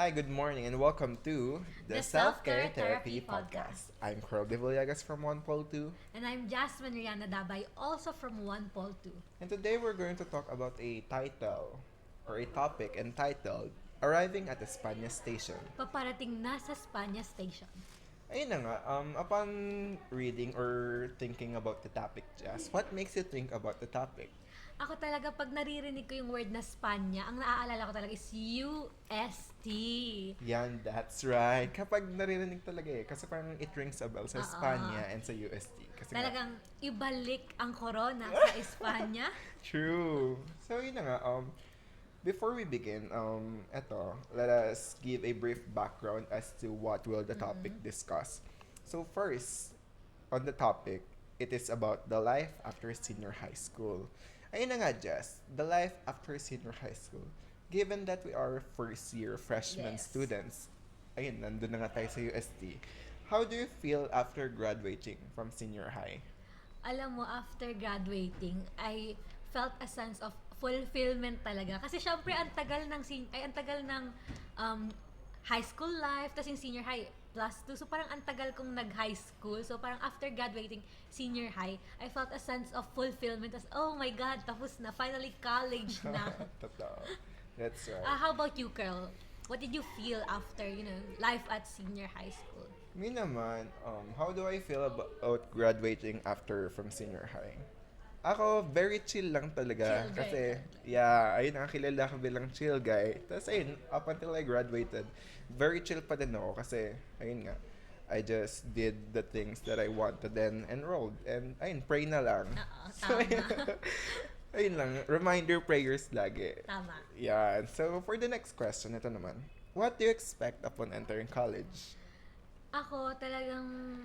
Hi, good morning, and welcome to the The Self-Care Self-Care Therapy Therapy Podcast. Podcast. I'm Carl De Villegas from One Pole 2, And I'm Jasmine Rihanna Dabay, also from One Pole 2. and today we're going to talk about a title or a topic entitled Arriving at España Station. Paparating na sa Spanya Station. Ayun na nga, upon reading or thinking about the topic, Jess, what makes you think about the topic? Ako talaga, pag naririnig ko yung word na Spanya, ang naaalala ko talaga is UST. Yan, that's right. Kapag naririnig talaga kasi parang it rings a bell sa Espanya and sa UST. Kasi nga, Talagang ibalik ang corona sa Espanya. true. So, yun na nga, before we begin, let us give a brief background as to what will the topic discuss. So first, on the topic, it is about the life after senior high school. Ayun na nga, Jess, the life after senior high school. Given that we are first year freshman Yes. students, ayun, nandun na nga tayo sa UST. How do you feel after graduating from senior high? Alam mo, after graduating, I felt a sense of fulfillment talaga. Kasi syempre, ang tagal ng high school life, tapos yung senior high, plus 2. So parang ang tagal kong nag-high school. So parang after graduating senior high, I felt a sense of fulfillment. Tapos, oh my God, tapos na. Finally, college na. Totoo. That's right. How about you, Carl? What did you feel after, life at senior high school? Me naman, how do I feel about graduating after from senior high? Ako, very chill lang talaga. Chill guy Kasi, talaga. yeah, ayun, ang kilala ko bilang chill guy. Tapos, ayun, up until I graduated, very chill pa din ako. Kasi, ayun nga, I just did the things that I wanted and enrolled. And, ayun, pray na lang. Oo, So, tama. ayun lang, reminder prayers lagi. Tama. Yeah, so for the next question, ito naman. What do you expect upon entering college? Ako talagang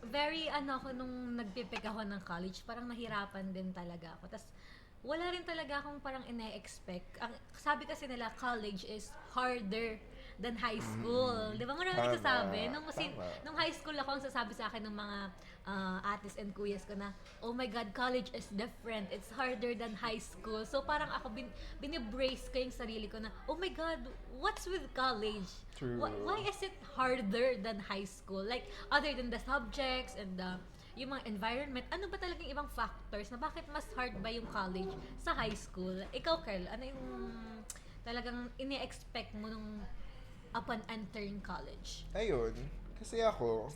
ako nung nagpipick ako ng college, parang nahirapan din talaga ako. Tas wala rin talaga akong parang ine-expect. Ang sabi kasi nila college is harder than high school. Di ba marami Tama, nagsasabi? tama. Nung high school ako, ang sasabi sa akin ng mga ates and kuyas ko na, oh my God, college is different. It's harder than high school. So parang ako binibrace ko yung sarili ko na, oh my God, what's with college? True. Why is it harder than high school? Like, other than the subjects and yung mga environment, ano ba talagang ibang factors na bakit mas hard ba yung college sa high school? Ikaw, Carl, ano yung talagang ini-expect mo nung upon entering college? Ayun, kasi ako,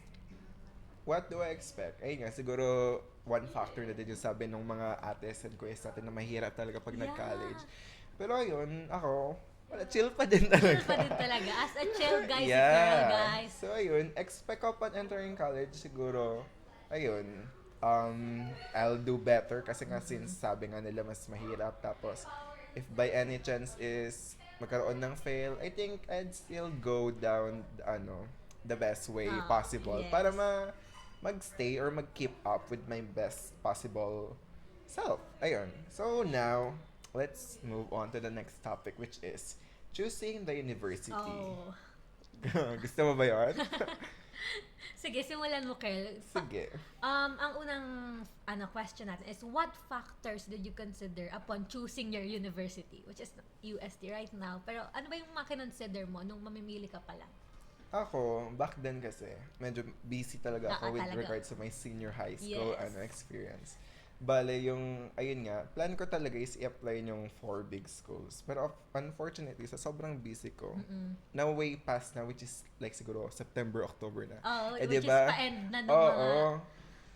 what do I expect? Ayun nga, siguro one factor na din yung sabi ng mga ates and kuya natin na mahirap talaga pag Yeah. nag-college. Pero ayun, ako, wala, chill pa din talaga. Chill pa din talaga. As a chill guy si Yeah. Carl, guys. So ayun, expect ko upon entering college siguro, ayun, I'll do better kasi nga since sabi nga nila mas mahirap. Tapos, if by any chance is magkaroon ng fail, I think I'd still go down, the best way possible yes. para magstay or mag-keep up with my best possible self. Ayun. So now, let's move on to the next topic, which is choosing the university. Oh. Gusto mo ba yun? Sige, simulan mo, Carl. Sige. Ang unang question natin is, what factors did you consider upon choosing your university? Which is UST right now. Pero ano ba yung mga kinonsider mo nung mamimili ka pa lang? Ako, back then kasi, medyo busy talaga ako with talaga. regards to my senior high school Yes. experience. Bale, ayun nga, plan ko talaga is i-apply yung 4 big schools. Pero unfortunately, sa sobrang busy ko, na way past na, which is like siguro September, October na. Oh, Eh, which diba? is pa-end na ng Oo. mga...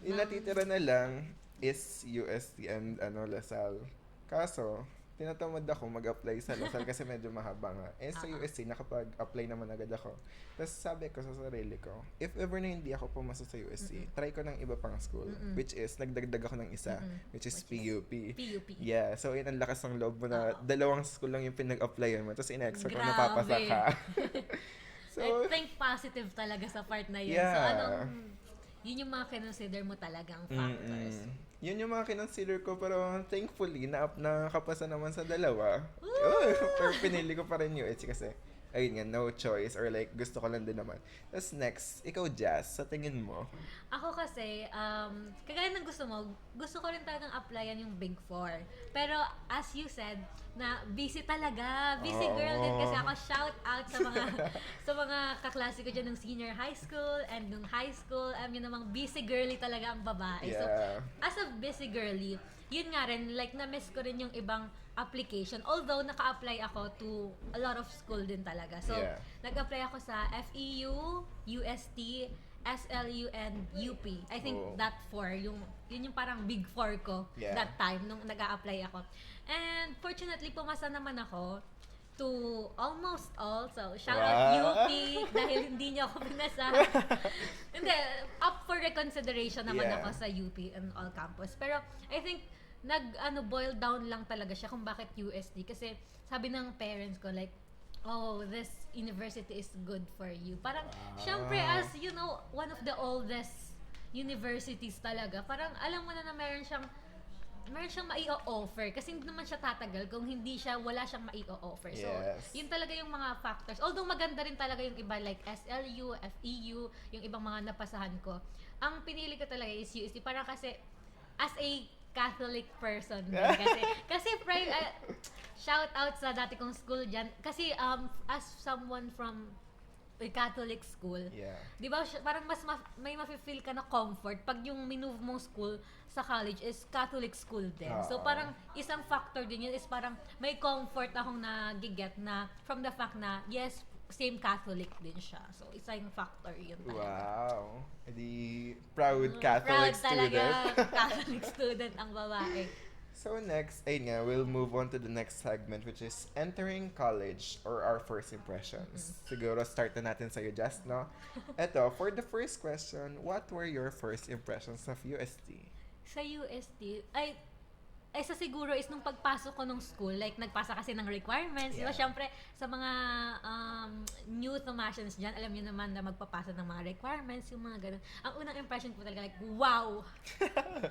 Yung natitira na lang is UST and LaSalle. Kaso, tinatamad ako mag-apply sa LaSalle kasi medyo mahaba nga. Eh sa UST, nakapag-apply naman agad ako. Tapos sabi ko sa sarili ko, if ever na hindi ako pumasok sa UST, try ko ng iba pang school. Which is, nagdagdag ako ng isa, which is PUP. PUP. Yeah, so yun ang lakas ng loob mo na dalawang school lang yung pinag-applyan mo. Tapos in-expect mo Grabe. napapasa ka. So, I think positive talaga sa part na yun. So, Yeah. yun yung mga kinonsider mo talagang factors. Yun yung mga kinonsider ko, pero thankfully, nakapasa naman sa dalawa. Woo! Pero pinili ko pa rin UH kasi ayun nga, no choice or like gusto ko lang din naman. Tapos next, ikaw Jazz, sa tingin mo? Ako kasi, kagaya ng gusto ko rin talagang applyan yung Big Four. Pero as you said, na busy talaga. Busy girl din kasi ako. Shout out sa mga sa mga kaklase ko dyan ng senior high school and nung high school. Yun namang busy girly talaga ang babae. So, Yeah. as a busy girly, yun nga rin, like na-miss ko rin yung ibang application. Although, naka-apply ako to a lot of school din talaga. So, Yeah. nag-apply ako sa FEU, UST, SLU, and UP. I think Oh. that four, yun yung parang big four ko Yeah. that time nung nag-a-apply ako. And fortunately, pumasa naman ako to almost all. So, shout out Wow. UP dahil hindi niyo ako pinasa. Hindi, up for reconsideration naman Yeah. ako sa UP and all campus. Pero I think boil down lang talaga siya kung bakit USD. Kasi sabi ng parents ko like, oh, this university is good for you. Parang, syempre, as you know, one of the oldest universities talaga, parang alam mo na meron siyang mai-offer kasi hindi naman siya tatagal kung wala siyang mai-offer. So, Yes. yun talaga yung mga factors. Although maganda rin talaga yung iba like SLU, FEU, yung ibang mga napasahan ko. Ang pinili ko talaga is UST parang kasi as a Catholic person din kasi shout out sa dati kong school diyan kasi as someone from a Catholic school, Yeah. di ba parang may mafe-feel ka na comfort pag yung minove mong school sa college is Catholic school din. So Oo. parang isang factor din yun is parang may comfort akong nagiget na from the fact na yes, same Catholic din siya. So isa yung factor yun talaga. Wow. Edi proud Catholic Proud talaga student. Catholic student ang babae. So next, ayun nga, we'll move on to the next segment which is entering college or our first impressions. Siguro start na natin sa'yo, Jess, no? Eto, for the first question, what were your first impressions of UST? Sa UST, sa siguro is nung pagpasok ko nung school, like nagpasa kasi ng requirements, di ba? Yeah. Syempre, sa mga new Thomasians dyan, alam niyo naman na magpapasa ng mga requirements, yung mga ganun. Ang unang impression ko talaga, like, wow!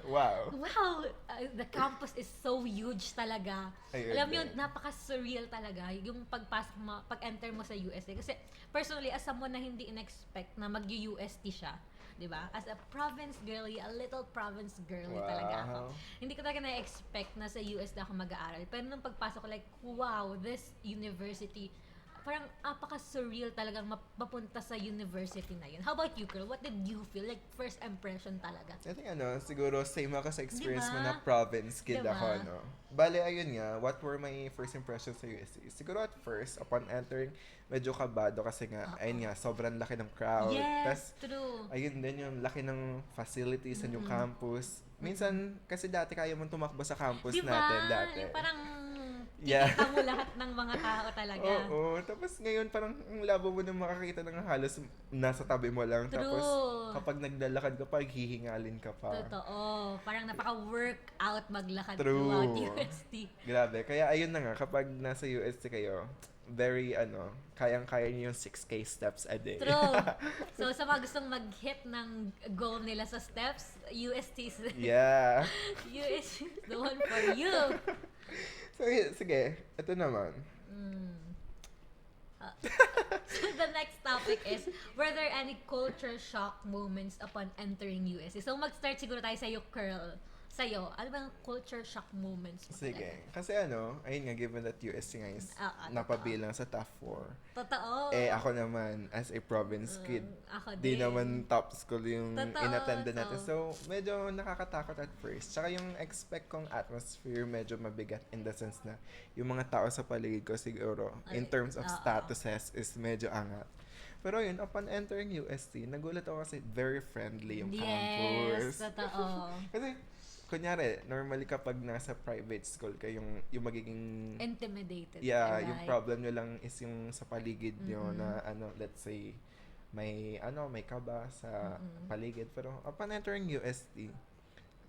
Wow. Wow! The campus is so huge talaga. Ayun Alam mo din. yun, napaka-surreal talaga yung pagpasok mo, pag-enter mo sa UST. Kasi personally, as someone na hindi in-expect na mag-UST siya, di ba? As a province girly, a little province girly talaga ako. Wow. Hindi ko talaga na-expect na sa US na ako mag-aaral. Pero nung pagpasok ko, like, wow, this university, parang apaka-surreal talagang mapunta sa university na yun. How about you, girl? What did you feel? Like, first impression talaga. I think siguro same ako sa experience mo Diba? na province kid Diba? ako, no? Bale, ayun nga, what were my first impressions sa UST? Siguro at first, upon entering, medyo kabado kasi nga, ayun nga, sobrang laki ng crowd. Tas, Yes, true. ayun din yung laki ng facilities sa yung campus. Minsan, kasi dati kaya mong tumakbo sa campus Diba? natin dati. Yung parang Yeah. kikita mo lahat ng mga tao talaga. Oo, tapos ngayon parang ang labo mo na makakita ng halos nasa tabi mo lang. True. Tapos kapag naglalakad ka pa, hihingalin ka pa. Totoo. Parang napaka-workout maglakad True. throughout UST. Grabe. Kaya ayun na nga, kapag nasa UST kayo, very kayang-kaya niyo yung 6K steps a day. True. So, sa mga gustong mag-hit ng goal nila sa steps, UST is, Yeah. UST is the one for you. So, sige. Ito naman. So, the next topic is, were there any culture shock moments upon entering UST? So, mag-start siguro tayo sa'yo, Curl. Sa'yo, ano bang culture shock moments mo Sige. talaga? Kasi ayun nga, given that UST nga is Totoo. napabilang sa top 4. Totoo. Ako naman, as a province kid, Ako di din. naman top school yung Totoo, inattended natin. so- So, medyo nakakatakot at first. Tsaka yung expect kong atmosphere medyo mabigat in the sense na yung mga tao sa paligid ko siguro, in terms of Oo. statuses, is medyo angat. Pero yun, upon entering UST, nagulat ako kasi very friendly yung campus. Yes, totoo. Kasi, kunyari, normally kapag nasa private school ka, yung magiging Intimidated. yeah, right? yung problem nyo lang is yung sa paligid nyo na let's say may kaba sa paligid, pero upon entering UST,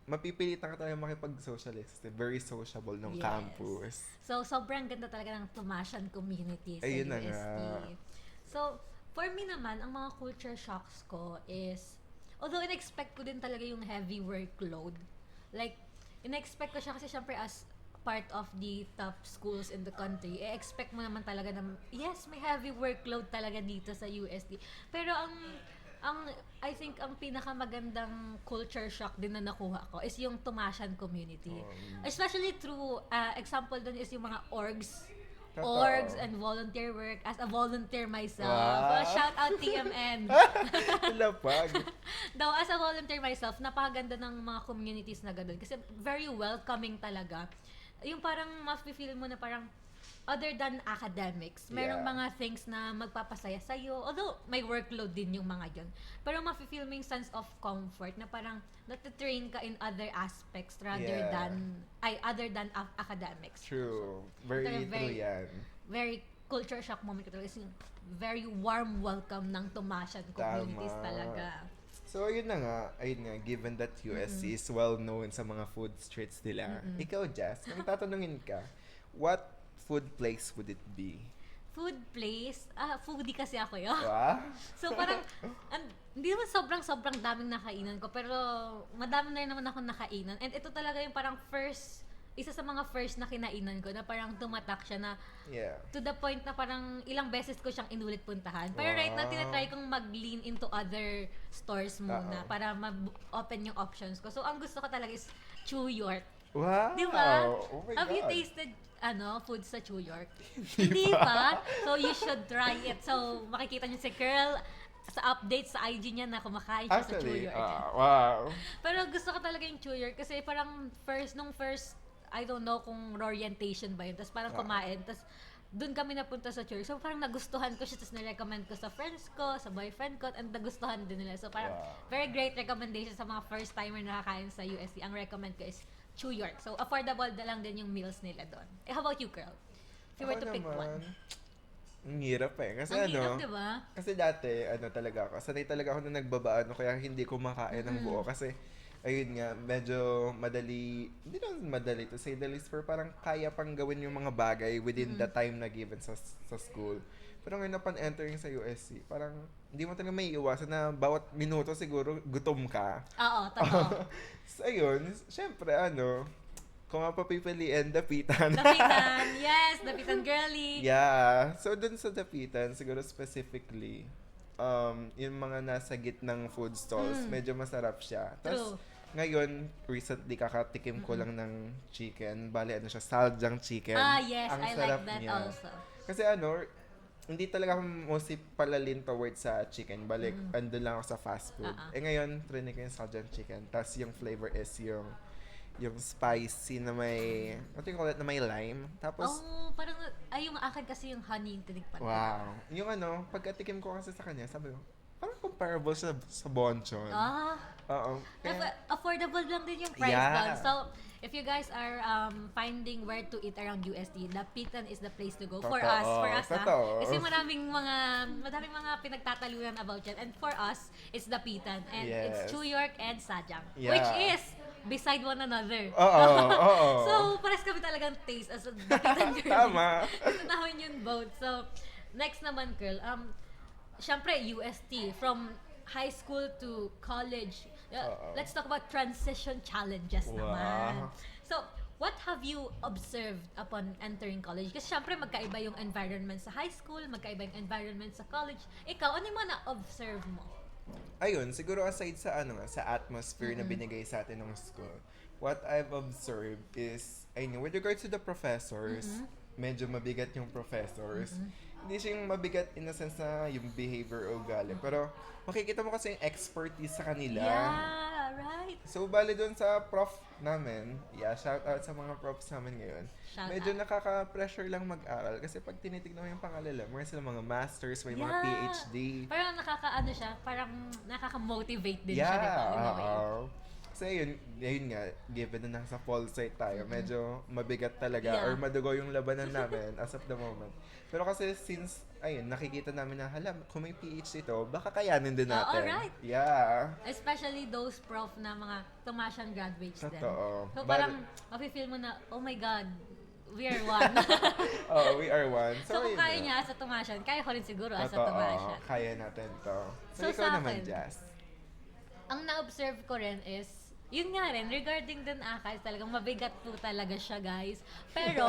mapipilitan ka talaga makipag-socialist. Very sociable ng Yes. campus. So, sobrang ganda talaga ng Tomasian community sa Ayun na UST. nga. So, for me naman, ang mga culture shocks ko is, although in-expect ko din talaga yung heavy workload, like, in-expect ko siya kasi syempre as part of the top schools in the country, expect mo naman talaga na, yes, may heavy workload talaga dito sa UST. Pero ang I think ang pinakamagandang culture shock din na nakuha ko is yung Tomasian community. Especially through example dun is yung mga Totoo. orgs and volunteer work as a volunteer myself. Wow. Shout out TMN. Lapag. Though as a volunteer myself, napakaganda ng mga communities na gano'n kasi very welcoming talaga. Yung parang ma-feel mo na parang other than academics, merong Yeah. mga things na magpapasaya sa'yo. Although, may workload din yung mga yun. Pero ma-feel mo yung sense of comfort na parang natitrain ka in other aspects rather Yeah. than academics. True. Very Talaga true yan. Very culture shock moment ko talaga. Kasi very warm welcome ng Tomasian communities Tama. talaga. So, ayun nga, given that USC is well known sa mga food streets nila, ikaw, Jazz, kung tatanungin ka, what food place would it be? Food place? Foodie kasi ako yun. Wow? So parang, hindi naman sobrang daming nakainan ko, pero madami na rin naman ako nakainan. And ito talaga yung parang isa sa mga first na kinainan ko na parang tumatak siya na Yeah. to the point na parang ilang beses ko siyang inulit puntahan. Pero right now, Wow. tinatry kong mag-lean into other stores muna Oo. para ma-open yung options ko. So ang gusto ko talaga is Chew York. Wow! Di ba? Oh my Have you God. tasted food sa Chew York? Hindi pa. So you should try it. So makikita niyo si Curl sa updates sa IG niya na kumakain siya sa Chew Actually, York. wow. Pero gusto ko talaga yung Chew York kasi parang first, I don't know kung orientation ba yun. Tapos parang kumain. Tapos doon kami napunta sa Chew York. So parang nagustuhan ko siya. Tapos na-recommend ko sa friends ko, sa boyfriend ko, and nagustuhan din nila. So parang very great recommendation sa mga first timer na nakakain sa USC. Ang recommend ko is Chew York. So affordable na lang din yung meals nila doon. How about you, Curl? If you were Ako to pick one. Ang hirap Kasi Ang hirap, di ba? Kasi dati, talaga ako. Sanay talaga ako na nagbabaan kaya hindi ko makain ng buo. Kasi, ayun nga, medyo madali, hindi naman madali to say the least, pero parang kaya pang gawin yung mga bagay within the time na given sa school. Pero ngayon upon entering sa USC, parang hindi mo talaga may iwasan na bawat minuto siguro gutom ka. Oo, totoo. So, ayun, syempre, kung mapapipiliin, dapitan. Dapitan, yes, dapitan girly. Yeah. So, dun sa dapitan, siguro specifically, yung mga nasa gitnang food stalls, medyo masarap siya. Tapos, True. ngayon, recently, kakatikim ko lang ng chicken. Bale, siya, saljang chicken. Yes, Ang I sarap like that niya. also. Kasi hindi talaga ako mostly palalin towards sa chicken. Balik, andun lang ako sa fast food. Ngayon, trinay ko yung saljang chicken. Tapos, yung flavor is yung spicy na may, what do you call it, na may lime. Tapos, Parang, yung akin kasi yung honey yung tinikpan. wow. Yung pagkatikim ko kasi sa kanya, sabi ko, parang comparable sa Bonchon. Oo. Kaya, Affordable lang din yung price Yeah. doon. So, if you guys are finding where to eat around USD, Dapitan is the place to go. For Totoo. us Totoo. Kasi madaming mga pinagtatalunan about yan. And for us, it's Dapitan. And it's Yes. Chew York and Sajang. Yeah. Which is beside one another. oo. So, pares kami talagang taste as a Dapitan girl. Tama. Gusto namin yun both. So, next naman, girl, syempre, UST, from high school to college. Let's talk about transition challenges naman. So, what have you observed upon entering college? Kasi syempre, magkaiba yung environment sa high school, magkaiba yung environment sa college. Ikaw, ano yung mga na-observe mo? Ayun, siguro aside sa sa atmosphere na binigay sa atin ng school, what I've observed is, with regards to the professors, medyo mabigat yung professors. Hindi siya yung mabigat in the sense na yung behavior o ugali. Pero makikita mo kasi yung expertise sa kanila. Yeah, right. So, bali doon sa prof namin, shout out sa mga profs namin ngayon. Shout Medyo out. nakaka-pressure lang mag-aral kasi pag tinitignan mo yung pangalan, meron sila mga masters, may mga Yeah. PhD. Parang parang nakaka-motivate din siya, di ba? In a way. So, yun nga, given na nasa fall site tayo, medyo mabigat talaga Yeah. or madugo yung labanan namin as of the moment. Pero kasi since, nakikita namin na, kung may PhD ito, baka kayanin din natin. alright. Yeah. Especially those prof na mga Tomasian graduates din. Totoo. So parang mafe-feel mo na, oh my God, we are one. We are one. so kung yun kaya nga. niya as a Tomasian, kaya ko rin siguro as a Totoo, Tomasian. kaya natin to. So, So ikaw sa naman, akin, Jazz. Ang na-observe ko rin is, yun nga rin, regarding dun ACADS, talagang mabigat po talaga siya, guys. Pero,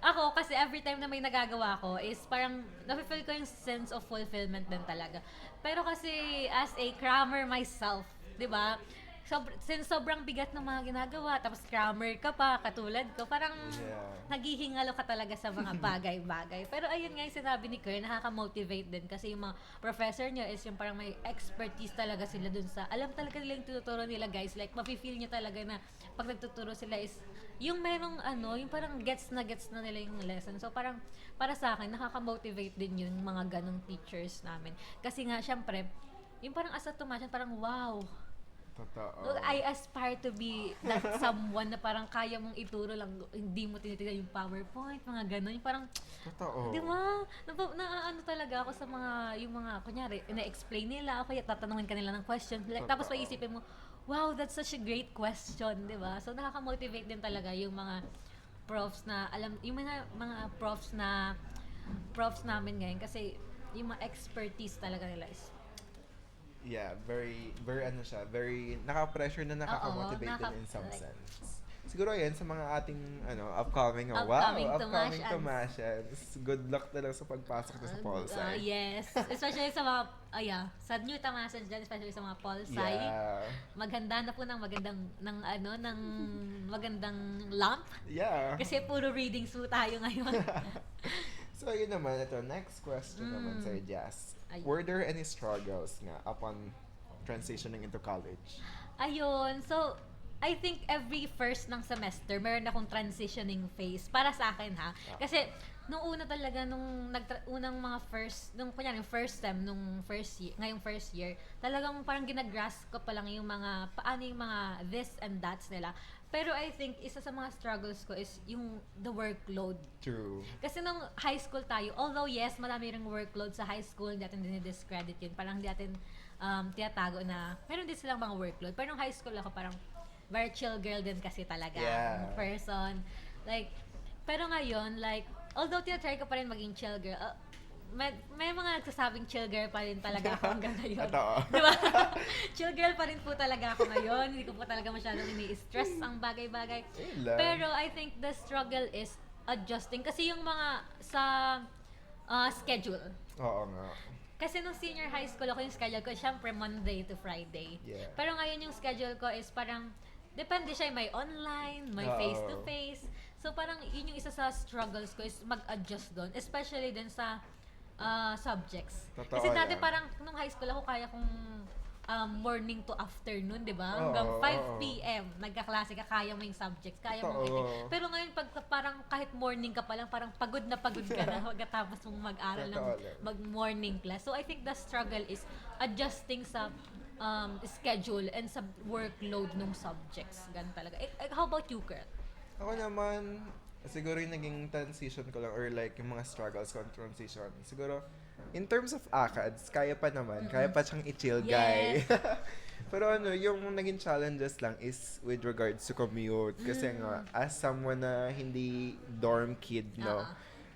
ako, kasi every time na may nagagawa ko, is parang, nafe-feel ko yung sense of fulfillment din talaga. Pero kasi, as a crammer myself, di ba? Since sobrang bigat ng mga ginagawa, tapos crammer ka pa, katulad ko, parang Yeah. naghihingalo ka talaga sa mga bagay-bagay. Pero ayun nga yung sinabi ni Kern, nakaka-motivate din kasi yung mga professor niya is yung parang may expertise talaga sila dun sa, alam talaga nila yung tinuturo nila, guys. Like, mafe-feel niya talaga na pag nagtuturo sila is, yung merong yung parang gets na nila yung lesson. So parang, para sa akin, nakaka-motivate din yung mga ganong teachers namin. Kasi nga, syempre, yung parang as a tumasyan, parang wow, Totoo. I aspire to be that someone na parang kaya mong ituro lang, hindi mo tinitignan yung PowerPoint, mga ganun. Yung parang, Totoo. di ba? Ano talaga ako sa yung mga, kunyari, ina-explain nila, o kaya tatanungin ka nila ng question. Like, tapos Totoo. maiisipin mo, wow, that's such a great question, di ba? So, nakaka-motivate din talaga yung mga profs na, yung mga profs namin ngayon, kasi yung mga expertise talaga nila is, Yeah, very, very ano siya, very naka-pressure na nakaka-motivate naka- din in some like, sense. Siguro yan sa mga ating upcoming Upcoming Tomasians. Good luck na lang sa pagpasok na sa Pulsar. Yes. Especially sa mga, sa new Tamasans dyan, especially sa mga Pulsai. Yeah. Maghanda na po ng magandang lamp. Yeah. Kasi puro readings po tayo ngayon. So yun naman, ito, next question naman sa Jazz. Ay. Were there any struggles nga upon transitioning into college? Ayun. So, I think every first ng semester, meron akong transitioning phase. Para sa akin, ha? Kasi, nung una talaga, unang mga kunyari, yung first sem, ngayong first year, talagang parang ginagrasp ko pa lang yung paano yung mga this and that's nila. Pero I think, isa sa mga struggles ko is the workload. True. Kasi nung high school tayo, although yes, marami ring workload sa high school, hindi natin dinidiscredit yun. Parang hindi natin tiyatago na, meron din silang mga workload. Pero nung high school ako, parang very chill girl din kasi talaga. Yeah. Person. Like, pero ngayon, like, although tinatry ko pa rin maging chill girl, may mga nagsasabing chill girl pa rin talaga ako hanggang ngayon. Totoo. Diba? Chill girl pa rin po talaga ako ngayon. Hindi ko po talaga masyadong ini-stress ang bagay-bagay. Pero I think the struggle is adjusting. Kasi yung mga sa schedule. Oo nga. Kasi nung senior high school ako, yung schedule ko, syempre Monday to Friday. Yeah. Pero ngayon yung schedule ko is parang, depende siya, may online, may Oo. face-to-face. So parang yun yung isa sa struggles ko is mag-adjust doon. Especially din sa subjects. Totoo Kasi dati yan. parang nung high school ako, kaya kong morning to afternoon, di ba? Oo, Hanggang 5 oo. p.m. Nagkaklase ka, kaya mo yung subjects, kaya mo Totoo. Pero ngayon, pag parang kahit morning ka pa lang, parang pagod na pagod ka na pagkatapos mong mag-aral ng Totoo lang. mag-morning class. So, I think the struggle is adjusting sa schedule and sa workload ng subjects. Ganun talaga. How about you, Kurt? Ako naman, siguro yung naging transition ko lang or like yung mga struggles ko on transition. Siguro, in terms of ACADS, kaya pa naman. Kaya pa siyang i-chill guy. Yes. Pero yung naging challenges lang is with regards to commute. Kasi nga, as someone na hindi dorm kid, no?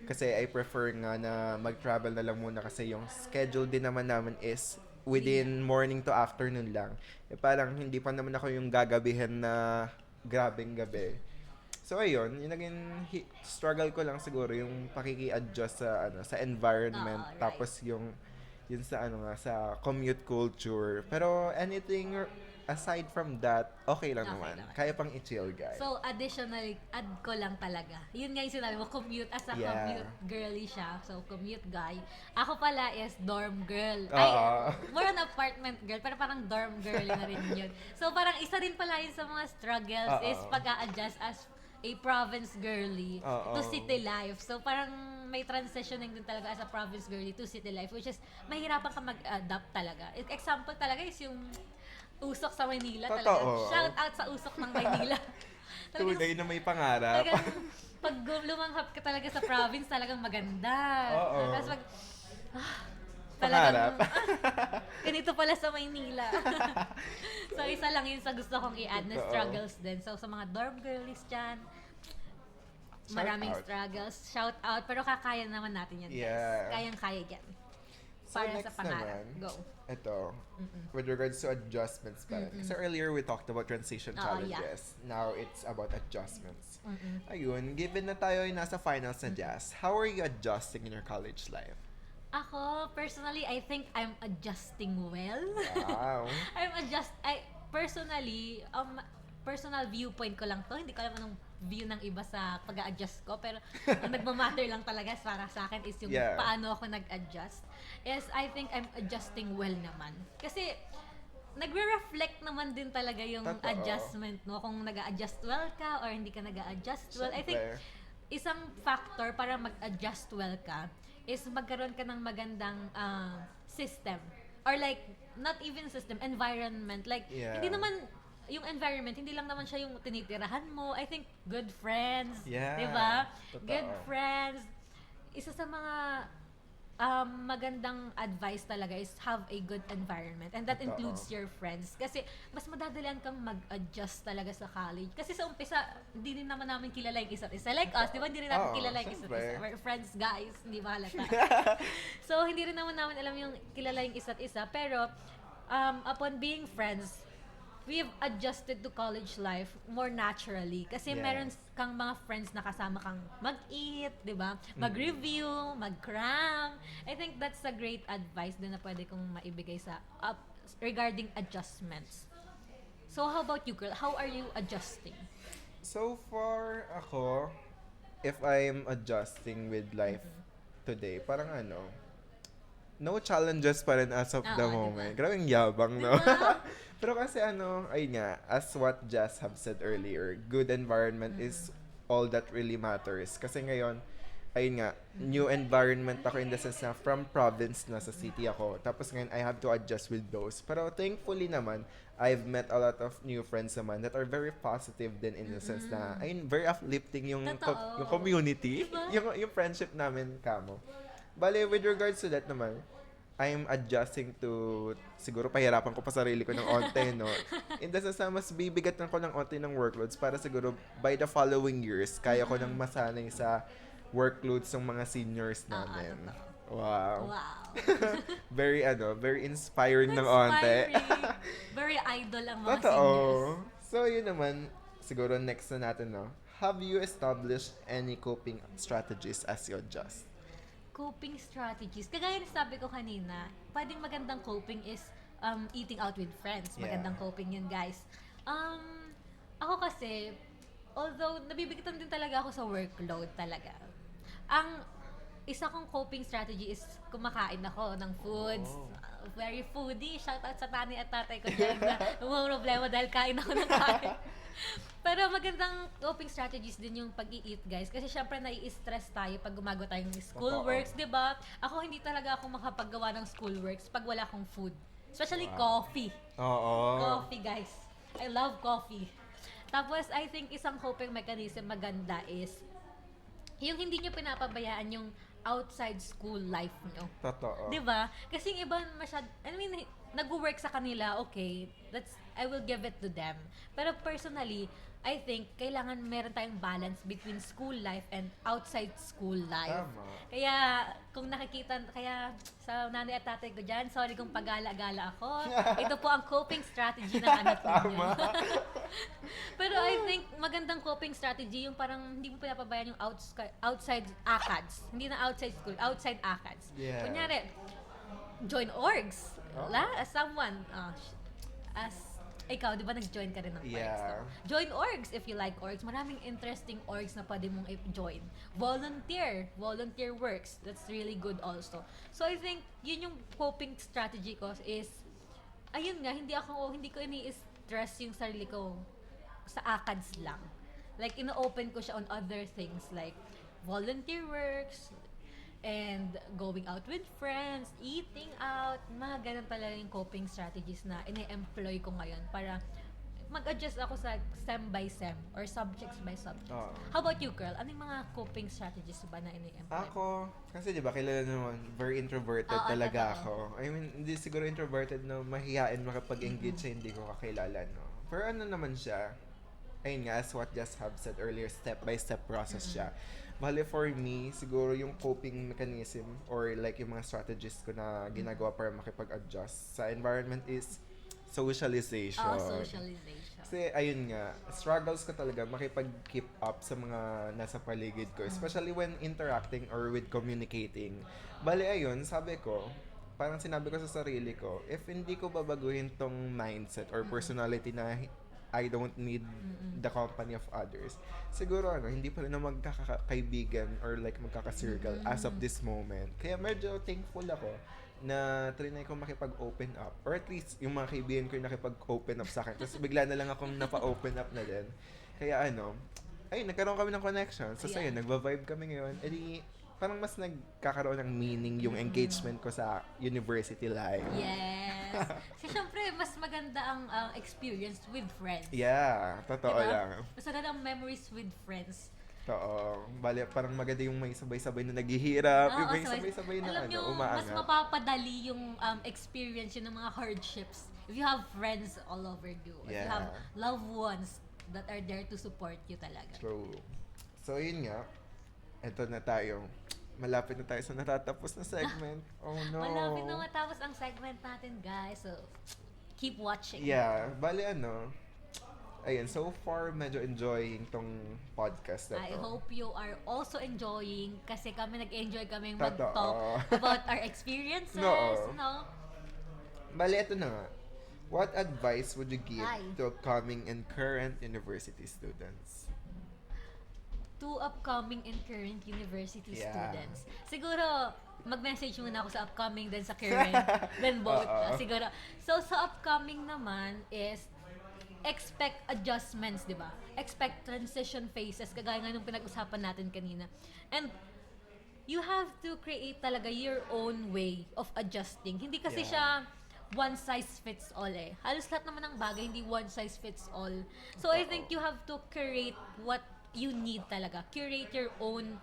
Kasi I prefer nga na mag-travel na lang muna kasi yung schedule din naman namin is within morning to afternoon lang. Parang hindi pa naman ako yung gagabihan na grabing gabi. So ayun, yung naging struggle ko lang siguro yung pakiki-adjust sa environment, right. tapos yung sa sa commute culture. Pero anything aside from that, okay lang Okay naman. naman. Kaya pang i-chill, guys. So, additionally, add ko lang talaga. Yun nga yung sinabi mo, commute as a Yeah. commute girly siya. So, commute guy. Ako pala is dorm girl. More on apartment girl, pero parang dorm girly na rin yun. So, parang isa din pala yun sa mga struggles is pag-a-adjust as a province girly to city life. So, parang may transitioning din talaga as a province girly to city life, which is mahirapan ka mag-adapt talaga. Example talaga is yung usok sa Maynila talaga. Totoo. Shout out sa usok ng Maynila. Tunay na may pangarap. Talagang, pag lumanghap ka talaga sa province, talagang maganda. Oo. Tapos Pangarap. ganito pala sa Maynila. So, isa lang yun sa gusto kong i-add na Totoo. struggles din. So, sa mga dorm girlies dyan, maraming out. struggles. Shout out. Pero kakaya naman natin yan, guys. Yeah. Kayang-kaya yan. So para sa next pangarap. naman, Go. ito, Mm-mm. with regards to adjustments pa rin. Mm-mm. Kasi earlier we talked about transition Oo, yeah. challenges. Now it's about adjustments. Mm-mm. Ayun, given na tayo ay nasa finals na Jazz, how are you adjusting in your college life? Ako, personally, I think I'm adjusting well. Wow. Personally, personal viewpoint ko lang to. Hindi ko alam anong view ng iba sa pag-a-adjust ko. Pero ang nagmamatter lang talaga para sa akin is yung Yeah. paano ako nag-adjust. Yes, I think I'm adjusting well naman. Kasi, nagre-reflect naman din talaga yung Totoo. adjustment, no? Kung nag-a-adjust well ka or hindi ka nag-a-adjust well. I think, Siyempre. isang factor para mag-adjust well ka is magkaroon ka ng magandang system. Or like, not even system, environment. Like, Yeah. hindi naman, yung environment, hindi lang naman siya yung tinitirahan mo. I think, good friends. Yeah. Diba? Totoo. Good friends. Isa sa mga magandang advice talaga is have a good environment. And that Totoo. includes your friends. Kasi mas madadalian kang mag-adjust talaga sa college. Kasi sa umpisa, hindi rin naman namin kilala yung isa't isa. Like us, di ba? Hindi rin namin Oo, kilala yung isa't syempre. isa. We're friends, guys. Hindi ba halata? So, hindi rin naman namin alam yung kilala yung isa't isa. Pero, upon being friends, we've adjusted to college life more naturally. Kasi Yes. meron kang mga friends na kasama kang mag-eat, di ba? Mag-review, mag-cram. I think that's a great advice din na pwede kong maibigay sa regarding adjustments. So, how about you, girl? How are you adjusting? So far, ako, if I'm adjusting with life today, parang no challenges pa rin as of the Oo, moment. diba? Grabe ang yabang, no? Diba? Pero kasi ayun nga, as what Jazz have said earlier, good environment is all that really matters. Kasi ngayon, ayun nga, new environment ako in the sense na from province na sa city ako. Tapos ngayon, I have to adjust with those. Pero thankfully naman, I've met a lot of new friends naman that are very positive din in the sense na, ayun, very uplifting yung, Totoo. yung community, Diba? yung friendship namin kamo. Bale, with regards to that naman, I'm adjusting to, siguro pahirapan ko pa sarili ko ng onte, no? In the sense na mas bibigatan ko ng onte ng workloads para siguro by the following years, kaya ko nang masanay sa workloads ng mga seniors namin. Wow. Wow. Very inspiring ng onte. Inspiring. Very idol ang mga Totoo. seniors. So, yun naman, siguro next na natin, no? Have you established any coping strategies as you adjust? Coping strategies. Kagaya ng sabi ko kanina, pwedeng magandang coping is eating out with friends. Yeah. Magandang coping yun, guys. Ako kasi, although nabibigitan din talaga ako sa workload talaga, ang isa kong coping strategy is kumakain ako ng foods. Oh. Very foodie. Shout out sa tani at tatay ko dyan na walang problema dahil kain ako ng kain. Pero magandang coping strategies din yung pag-i-eat, guys. Kasi syempre nai-stress tayo pag gumagawa tayong schoolworks, di ba? Ako hindi talaga ako makapaggawa ng schoolworks pag wala akong food. Especially coffee. Oo. Coffee, guys. I love coffee. Tapos, I think isang coping mechanism maganda is yung hindi nyo pinapabayaan yung outside school life nyo. Totoo. 'Di ba? Kasi yung iba nag-work sa kanila, okay, I will give it to them. Pero personally, I think kailangan meron tayong balance between school life and outside school life. Tama. Kaya kung kaya sa nanay at tatay ko dyan, sorry kung pagala-gala ako. Ito po ang coping strategy ng anak ninyo. Pero I think magandang coping strategy yung parang hindi mo pinapabayaan yung outside ACADS. Hindi na outside school, outside ACADS. Yeah. Kunyari, join orgs. Oh. As someone, as ikaw, di ba nag-join ka rin ng orgs? Yeah. No? Join orgs if you like orgs. Maraming interesting orgs na pwede mong i-join. Volunteer works. That's really good also. So I think yun yung coping strategy ko is, ayun nga, hindi ko ini-stress yung sarili ko sa ACADS lang. Like, ino-open ko siya on other things like volunteer works, and going out with friends, eating out, mga ganun talaga yung coping strategies na ini-employ ko ngayon para mag-adjust ako sa sem by sem or subjects by subjects. Oo. How about you, girl? Anong mga coping strategies ba na ini-employ? Ako, kasi di ba kilala naman, very introverted Oo, talaga totoo. ako. I mean, hindi siguro introverted na mahihain makapag-engage sa hindi ko kakilala, no? Pero ano naman siya, ayun nga, as what just have said earlier, step-by-step process siya. Bale for me, siguro yung coping mechanism or like yung mga strategies ko na ginagawa para makipag-adjust sa environment is socialization. Oh, socialization. Kasi ayun nga, struggles ko talaga makipag-keep up sa mga nasa paligid ko, especially when interacting or with communicating. Bale ayun, sabi ko, parang sinabi ko sa sarili ko, if hindi ko babaguhin tong mindset or personality na I don't need the company of others, siguro hindi pa rin na magkakaibigan or like magkaka-circle as of this moment. Kaya medyo thankful ako na trinay ko makipag-open up. Or at least, yung mga kaibigan ko yung nakipag-open up sa akin. Tapos bigla na lang akong napa-open up na din. Kaya ayun, nagkaroon kami ng connection. So, Ayan. ayun, nagva-vibe kami ngayon. E di, parang mas nagkakaroon ng meaning yung engagement ko sa university life. Yes. Kasi syempre, mas maganda ang experience with friends. Yeah, totoo Diba? lang. Mas maganda ang memories with friends. Totoo. Bale, parang maganda yung may sabay-sabay na naghihirap, yung may sabay-sabay na Alam nyo, mas umaangat. mapapadali yung experience yun ng mga hardships. If you have friends all over you. If you have Yeah. loved ones that are there to support you talaga. True. So, yun nga. Ito na tayo. Malapit na tayo sa natatapos na segment. Oh no. Malapit na matapos ang segment natin, guys. So, keep watching. Yeah. Bale, ayun, so far, medyo enjoying tong podcast na to. I hope you are also enjoying kasi kami nag-enjoy kaming Totoo. mag-talk about our experiences, Oo. no? Bale, ito na nga. What advice would you give Ay. to upcoming and current university students? To upcoming and current university Yeah. students. Siguro, mag-message muna ako sa upcoming then sa current, then both. Oo. Siguro. So, sa upcoming naman is expect adjustments, di ba? Expect transition phases, kagaya nga nung pinag-usapan natin kanina. And you have to create talaga your own way of adjusting. Hindi kasi Yeah. siya one size fits all eh. Halos lahat naman ng bagay, hindi one size fits all. So, I think you have to curate what you need talaga. Curate your own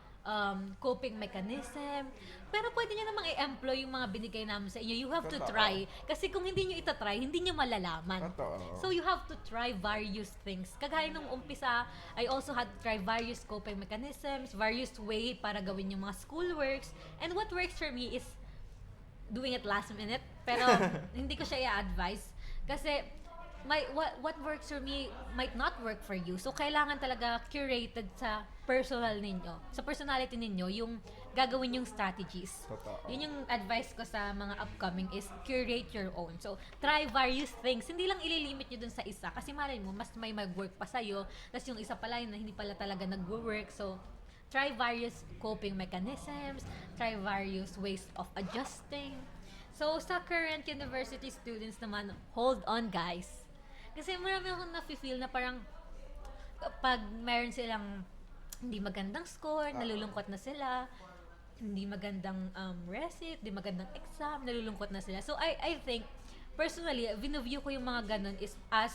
coping mechanism. Pero pwede nyo namang i-employ yung mga binigay namin sa inyo. You have to Totoo. try. Kasi kung hindi nyo itatry, hindi nyo malalaman. Totoo. So, you have to try various things. Kagaya nung umpisa, I also had to try various coping mechanisms, various way para gawin yung mga schoolworks. And what works for me is doing it last minute. Pero, hindi ko siya i-advise. Kasi, what works for me might not work for you. So, kailangan talaga curated sa personal ninyo. Sa personality ninyo, yung gagawin yung strategies. Totoo. Yun yung advice ko sa mga upcoming is curate your own. So, try various things. Hindi lang ililimit nyo dun sa isa. Kasi malay mo, mas may mag-work pa sa'yo. Tapos yung isa pala yun na hindi pala talaga nag-work. So, try various coping mechanisms. Try various ways of adjusting. So, sa current university students naman, hold on guys. Kasi marami akong nafe-feel na parang pag meron silang hindi magandang score, nalulungkot na sila. Hindi magandang recit, hindi magandang exam, nalulungkot na sila. So, I think, personally, vinuview ko yung mga ganun is as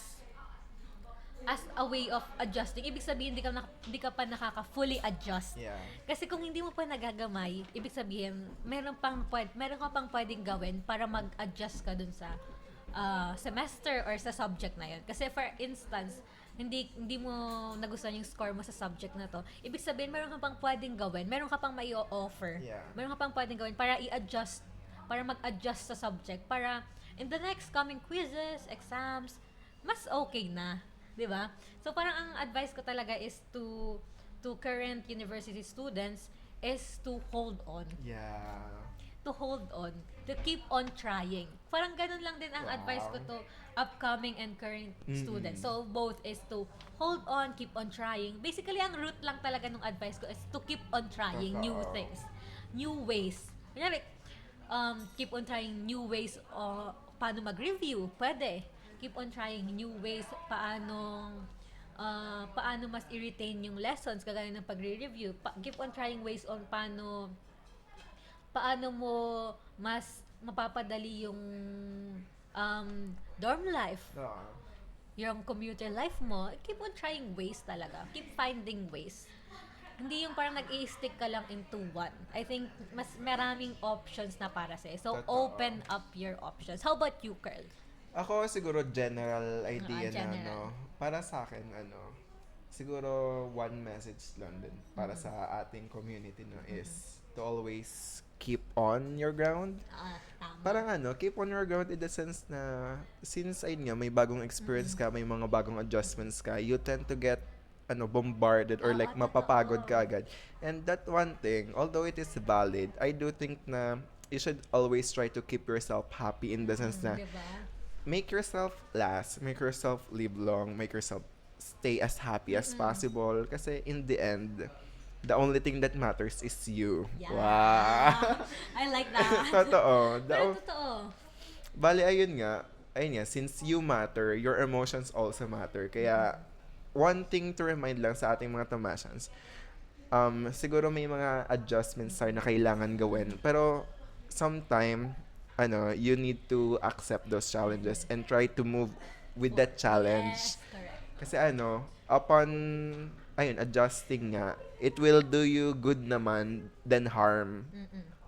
a way of adjusting. Ibig sabihin, hindi ka pa nakaka-fully adjust. Yeah. Kasi kung hindi mo pa nagagamay, ibig sabihin, meron ka pang pwedeng gawin para mag-adjust ka dun sa semester or sa subject na yun. Kasi for instance, hindi mo nagustuhan yung score mo sa subject na to. Ibig sabihin, meron ka pang pwedeng gawin, meron ka pang mai-offer. Yeah. Meron ka pang pwedeng gawin para i-adjust, para mag-adjust sa subject, para in the next coming quizzes, exams, mas okay na. 'Di ba? So parang ang advice ko talaga is to current university students is to hold on. Yeah. To hold on. To keep on trying. Parang ganun lang din ang Wow. advice ko to upcoming and current students. So both is to hold on, keep on trying. Basically, ang root lang talaga ng advice ko is to keep on trying new Totoo. things. New ways. Kunyari, keep on trying new ways paano mag-review. Pwede. Keep on trying new ways paano mas i-retain yung lessons kagaya ng pagre-review. Keep on trying ways on paano mo mas mapapadali yung dorm life, yung commuter life mo. Keep on trying ways talaga. Keep finding ways. Hindi yung parang nag-i-stick ka lang into one. I think mas maraming options na para sa'yo. So, Totoo. open up your options. How about you, Carl? Ako siguro general idea na general. para sa akin siguro one message lang din para sa ating community no is to always keep on your ground. Tama. Parang keep on your ground in the sense na since ayun nga, may bagong experience ka, may mga bagong adjustments ka, you tend to get bombarded or Oo, like mapapagod totoo. ka agad. And that one thing, although it is valid, I do think na you should always try to keep yourself happy in the sense na Diba? make yourself last, make yourself live long, make yourself stay as happy as possible. Kasi in the end, the only thing that matters is you. Yeah. Wow! I like that. Totoo. Pero totoo. Bali, ayun nga, since you matter, your emotions also matter. Kaya, one thing to remind lang sa ating mga Tomasians, siguro may mga adjustments tayo na kailangan gawin. Pero, sometime, you need to accept those challenges and try to move with that challenge. Yes, correct. Kasi upon, adjusting nga, it will do you good naman than harm.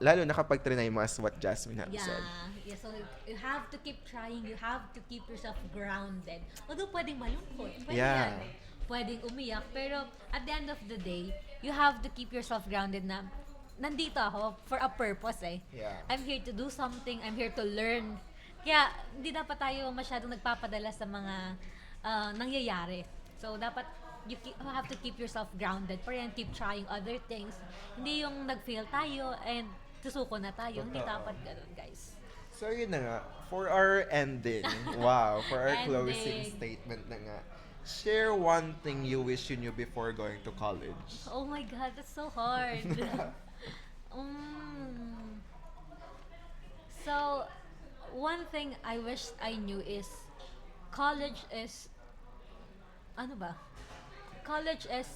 Lalo na kapag trinay mo as what Jasmine have said. Yeah, so you have to keep trying, you have to keep yourself grounded. Although pwedeng malungkot, pwede Yeah. yan. Pwedeng umiyak, pero at the end of the day, you have to keep yourself grounded na nandito ako for a purpose eh. Yeah. I'm here to do something, I'm here to learn. Kaya hindi dapat tayo masyadong nagpapadala sa mga nangyayari. So dapat you have to keep yourself grounded pa rin, keep trying other things. Hindi yung nag-fail tayo and susuko na tayo. Hindi Totoo. dapat ganun, guys. So yun na nga, for our ending, for our Ending. closing statement na nga, share one thing you wish you knew before going to college. Oh my God, that's so hard. Mm. So, one thing I wish I knew is college is ano ba? College is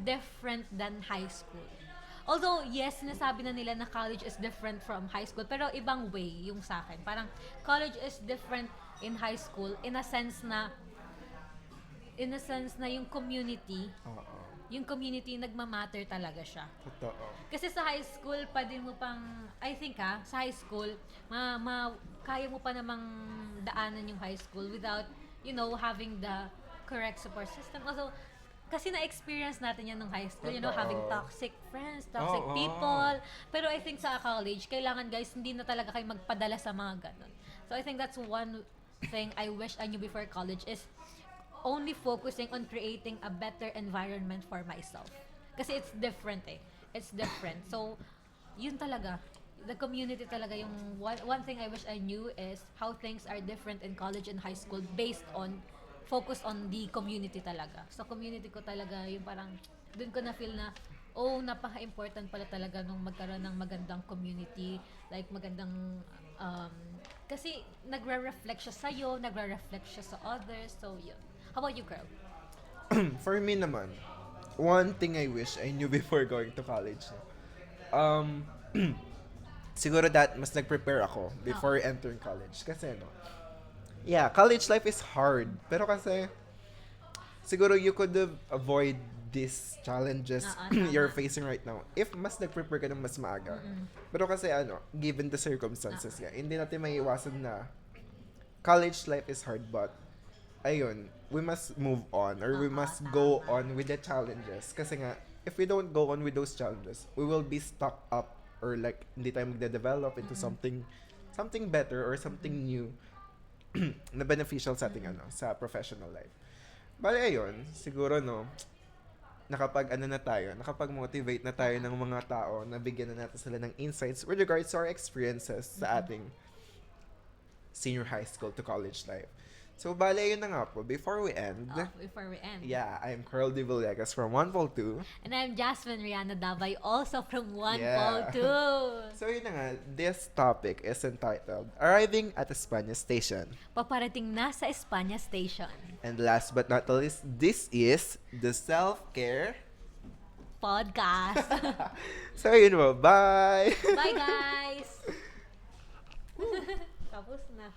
different than high school. Although, yes, sinasabi na nila na college is different from high school, pero ibang way yung sa akin. Parang, college is different in high school in a sense na yung community, yung community nagmamatter talaga siya. Totoo. Kasi sa high school, pwede mo pang, I think sa high school, kaya mo pa namang daanan yung high school without, having the correct support system. Also, kasi na-experience natin yan nung high school, having Totoo. toxic friends, toxic Oo. people. Pero I think sa college, kailangan guys, hindi na talaga kayo magpadala sa mga ganun. So I think that's one thing I wish I knew before college is only focusing on creating a better environment for myself. Kasi it's different eh. It's different. So, yun talaga. The community talaga yung one thing I wish I knew is how things are different in college and high school based on focus on the community talaga. So, community ko talaga yung parang dun ko na feel na napaka-important pala talaga nung magkaroon ng magandang community, like magandang kasi nagre-reflect siya sa'yo, nagre-reflect siya sa others. So, yun. How about you, Carl? For me naman, one thing I wish I knew before going to college. Siguro that mas nag-prepare ako before entering college. Kasi college life is hard. Pero kasi, siguro you could have avoid these challenges Tama. you're facing right now if mas nag-prepare ka ng mas maaga. Pero kasi given the circumstances hindi natin maiiwasan na college life is hard, but ayun, we must move on or we must go on with the challenges. Kasi nga, if we don't go on with those challenges, we will be stuck up or like hindi tayo magde-develop into something better or something new na beneficial sa ating sa professional life. Bale ayun, siguro nakapag-motivate na tayo ng mga tao, nabigyan na natin sila ng insights with regards to our experiences sa ating senior high school to college life. So, bale, yun na nga po. Before we end, I'm Carl De Villegas from 1Pol2. And I'm Jasmine Rihanna Dabay, also from 1Pol2. So, yun na nga. This topic is entitled, Arriving at España Station. Paparating na sa España Station. And last but not least, this is the Self-Care Podcast. So, yun mo. Bye! Bye, guys! Tapos na.